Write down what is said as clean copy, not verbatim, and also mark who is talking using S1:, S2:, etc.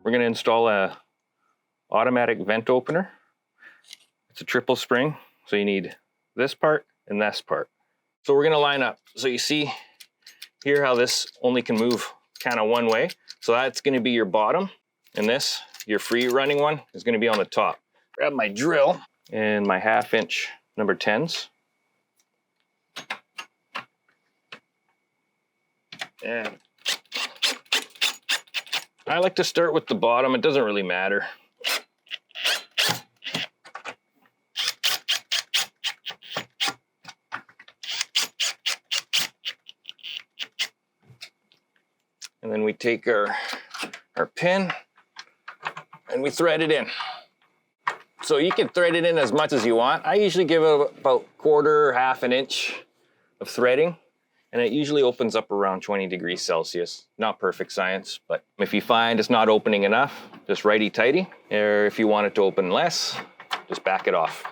S1: we're going to install a automatic vent opener. It's a triple spring, so you need this part and this part. So we're going to line up. So you see here how this only can move kind of one way. So that's going to be your bottom, and this, your free running one, is going to be on the top. Grab my drill and my 1/2 inch number 10s. And I like to start with the bottom. It doesn't really matter. And then we take our pin and we thread it in. So you can thread it in as much as you want. I usually give it about 1/4, 1/2 inch of threading, and it usually opens up around 20 degrees Celsius. Not perfect science, but if you find it's not opening enough, just righty-tighty. Or if you want it to open less, just back it off.